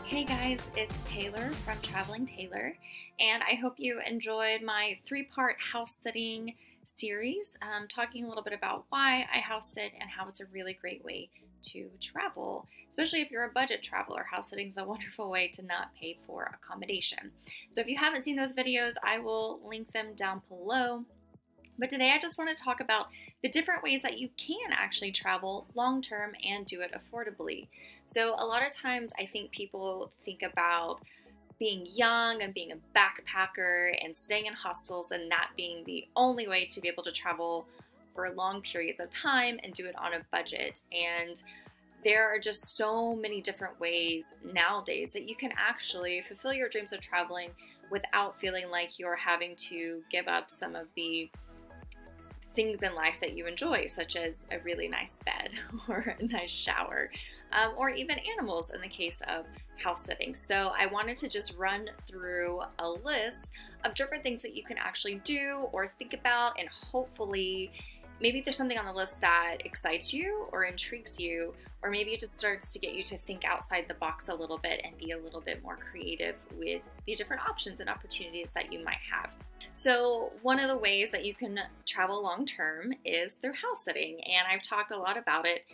Hey guys, it's Taylor from Traveling Taylor, and I hope you enjoyed my three-part house sitting series, talking a little bit about why I house sit and how it's a really great way to travel, especially if you're a budget traveler. House sitting is a wonderful way to not pay for accommodation. So if you haven't seen those videos, I will link them down below. But today I just want to talk about the different ways that you can actually travel long-term and do it affordably. So a lot of times I think people think about being young and being a backpacker and staying in hostels and that being the only way to be able to travel for long periods of time and do it on a budget. And there are just so many different ways nowadays that you can actually fulfill your dreams of traveling without feeling like you're having to give up some of the things in life that you enjoy, such as a really nice bed or a nice shower, or even animals in the case of house sitting. So I wanted to just run through a list of different things that you can actually do or think about, and hopefully maybe there's something on the list that excites you or intrigues you, or maybe it just starts to get you to think outside the box a little bit and be a little bit more creative with the different options and opportunities that you might have. So one of the ways that you can travel long term is through house sitting, and I've talked a lot about it,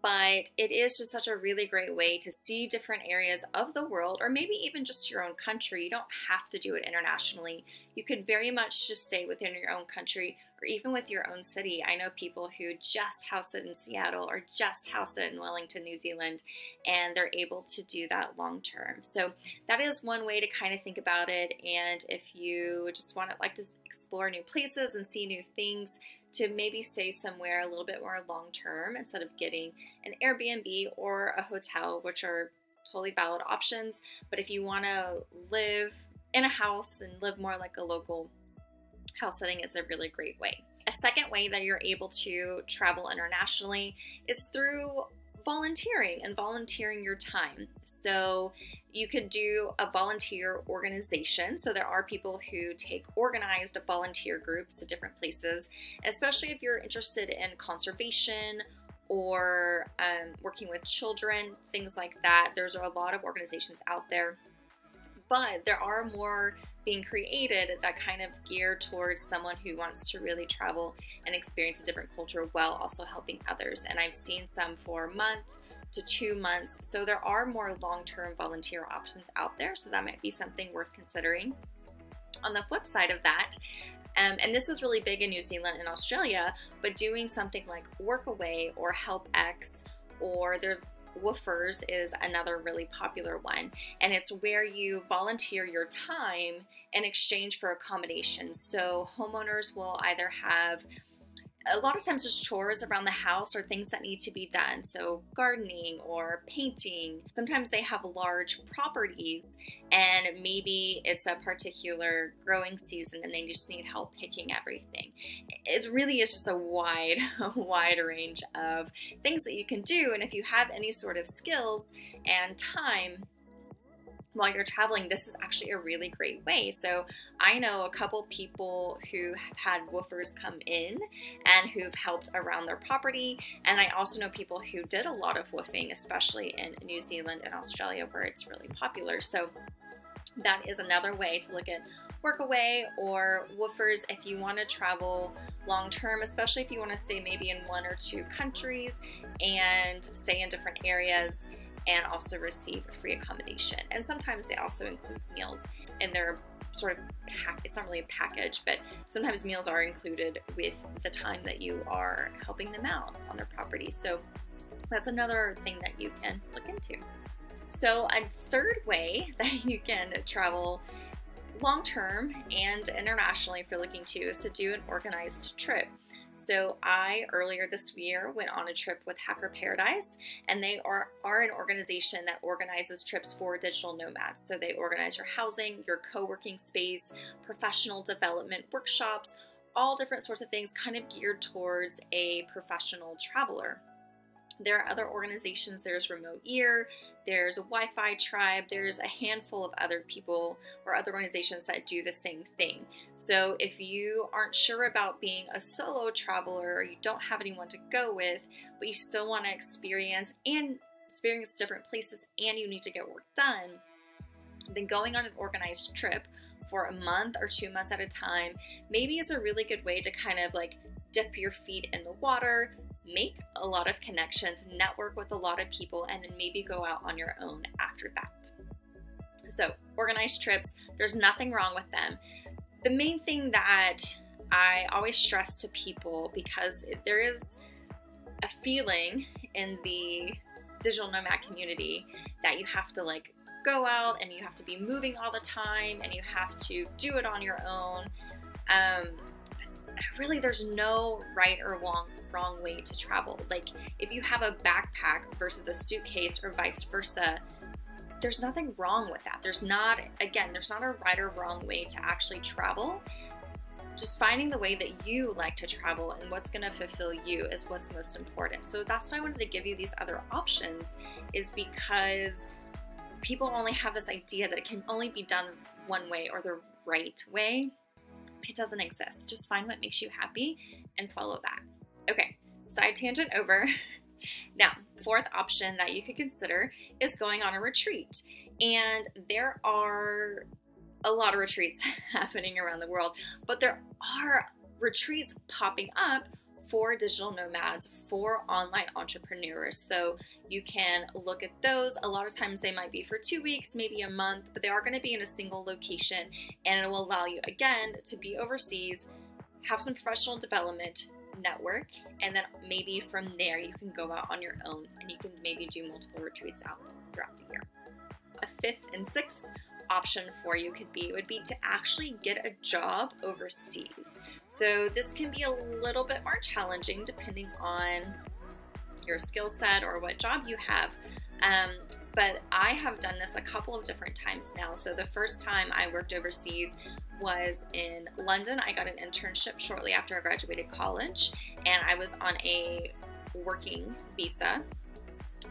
but it is just such a really great way to see different areas of the world, or maybe even just your own country. You don't have to do it internationally. You could very much just stay within your own country or even with your own city. I know people who just house sit in Seattle or just house sit in Wellington, New Zealand, and they're able to do that long term. So that is one way to kind of think about it. And if you just want to like to explore new places and see new things, to maybe stay somewhere a little bit more long term instead of getting an Airbnb or a hotel, which are totally valid options. But if you want to live in a house and live more like a local, house sitting is a really great way. A second way that you're able to travel internationally is through volunteering and volunteering your time. So you could do a volunteer organization. So there are people who take organized volunteer groups to different places, especially if you're interested in conservation or working with children, things like that. There's a lot of organizations out there, but there are more being created that kind of gear towards someone who wants to really travel and experience a different culture while also helping others. And I've seen some for a month to 2 months. So there are more long-term volunteer options out there. So that might be something worth considering. On the flip side of that, and this was really big in New Zealand and Australia, but doing something like WorkAway or HelpX, or there's Woofers is another really popular one, and it's where you volunteer your time in exchange for accommodations. So homeowners will either have, a lot of times, just chores around the house or things that need to be done. So gardening or painting. Sometimes they have large properties and maybe it's a particular growing season and they just need help picking everything. It really is just a wide range of things that you can do. And if you have any sort of skills and time while you're traveling, this is actually a really great way. So I know a couple people who have had woofers come in and who've helped around their property. And I also know people who did a lot of woofing, especially in New Zealand and Australia where it's really popular. So that is another way to look at WorkAway or woofers if you want to travel long term, especially if you want to stay maybe in 1 or 2 countries and stay in different areas and also receive free accommodation. And sometimes they also include meals in their sort of it's not really a package, but sometimes meals are included with the time that you are helping them out on their property. So that's another thing that you can look into. So a third way that you can travel long-term and internationally if you're looking to is to do an organized trip. So I, earlier this year, went on a trip with Hacker Paradise, and they are an organization that organizes trips for digital nomads. So they organize your housing, your co-working space, professional development workshops, all different sorts of things kind of geared towards a professional traveler. There are other organizations, there's Remote Ear, there's a Wi-Fi Tribe, there's a handful of other people or other organizations that do the same thing. So if you aren't sure about being a solo traveler or you don't have anyone to go with, but you still want to experience and experience different places and you need to get work done, then going on an organized trip for a month or 2 months at a time maybe is a really good way to kind of like dip your feet in the water, make a lot of connections, network with a lot of people, and then maybe go out on your own after that. So organized trips, there's nothing wrong with them. The main thing that I always stress to people, because there is a feeling in the digital nomad community that you have to like go out and you have to be moving all the time and you have to do it on your own. Really, there's no right or wrong way to travel. Like if you have a backpack versus a suitcase or vice versa, there's nothing wrong with that. There's not a right or wrong way to actually travel. Just finding the way that you like to travel and what's going to fulfill you is what's most important. So that's why I wanted to give you these other options, is because people only have this idea that it can only be done one way or the right way. It doesn't exist. Just find what makes you happy and follow that. Okay, side tangent over. Now, fourth option that you could consider is going on a retreat. And there are a lot of retreats happening around the world, but there are retreats popping up for digital nomads, for online entrepreneurs. So you can look at those. A lot of times they might be for 2 weeks, maybe a month, but they are going to be in a single location, and it will allow you, again, to be overseas, have some professional development, network, and then maybe from there you can go out on your own and you can maybe do multiple retreats out throughout the year. A fifth and sixth option for you would be to actually get a job overseas. So this can be a little bit more challenging depending on your skill set or what job you have. But I have done this a couple of different times now. So the first time I worked overseas was in London. I got an internship shortly after I graduated college, and I was on a working visa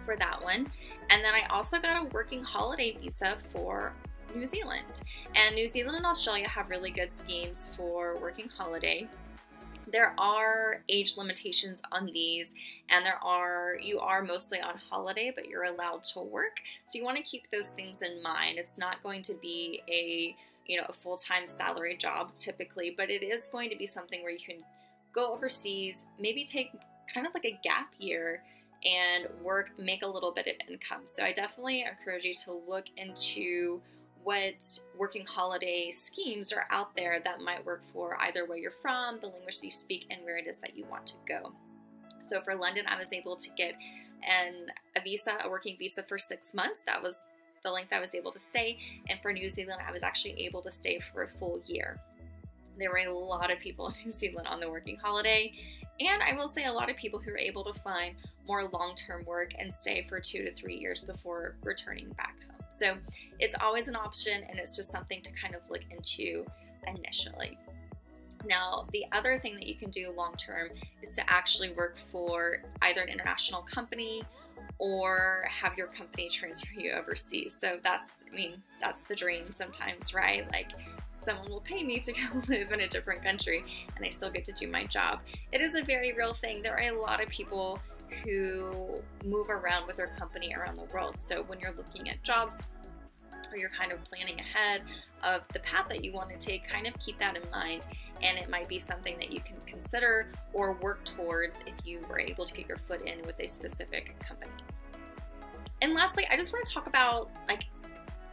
for that one. And then I also got a working holiday visa for New Zealand. And New Zealand and Australia have really good schemes for working holiday. There are age limitations on these, and you are mostly on holiday, but you're allowed to work. So you want to keep those things in mind. It's not going to be a full-time salary job typically, but it is going to be something where you can go overseas, maybe take kind of like a gap year and work, make a little bit of income. So I definitely encourage you to look into what working holiday schemes are out there that might work for either where you're from, the language that you speak, and where it is that you want to go. So for London, I was able to get a working visa for 6 months. That was the length I was able to stay. And for New Zealand, I was actually able to stay for a full year. There were a lot of people in New Zealand on the working holiday. And I will say a lot of people who are able to find more long-term work and stay for 2 to 3 years before returning back home. So it's always an option, and it's just something to kind of look into initially. Now, the other thing that you can do long-term is to actually work for either an international company or have your company transfer you overseas. So that's the dream sometimes, right? Like, someone will pay me to go live in a different country and I still get to do my job. It is a very real thing. There are a lot of people who move around with their company around the world. So when you're looking at jobs or you're kind of planning ahead of the path that you want to take, kind of keep that in mind, and it might be something that you can consider or work towards if you were able to get your foot in with a specific company. And lastly, I just want to talk about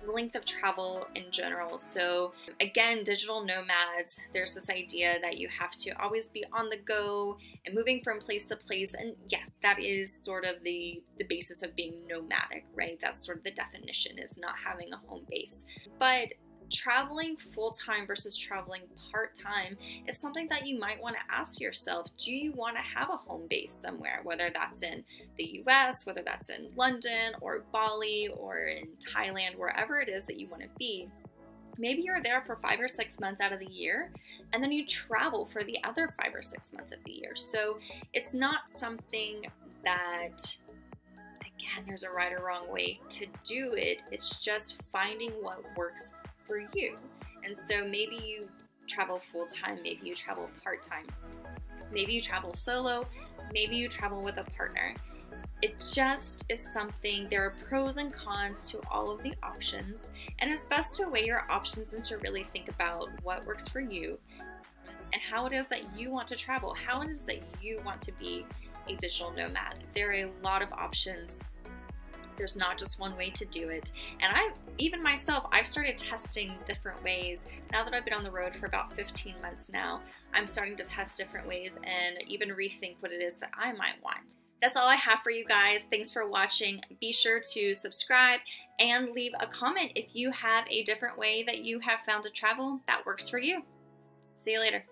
length of travel in general. So again, digital nomads, there's this idea that you have to always be on the go and moving from place to place. And yes, that is sort of the basis of being nomadic, right? That's sort of the definition, is not having a home base. But traveling full-time versus traveling part-time, it's something that you might want to ask yourself. Do you want to have a home base somewhere, whether that's in the US, whether that's in London or Bali or in Thailand, wherever it is that you want to be? Maybe you're there for 5 or 6 months out of the year, and then you travel for the other 5 or 6 months of the year. So it's not something that, again, there's a right or wrong way to do it. It's just finding what works for you. And so maybe you travel full-time, maybe you travel part-time, maybe you travel solo, maybe you travel with a partner. It just is something, there are pros and cons to all of the options, and it's best to weigh your options and to really think about what works for you and how it is that you want to travel, how it is that you want to be a digital nomad. There are a lot of options. There's not just one way to do it. And even myself, I've started testing different ways. Now that I've been on the road for about 15 months now, I'm starting to test different ways and even rethink what it is that I might want. That's all I have for you guys. Thanks for watching. Be sure to subscribe and leave a comment if you have a different way that you have found to travel that works for you. See you later.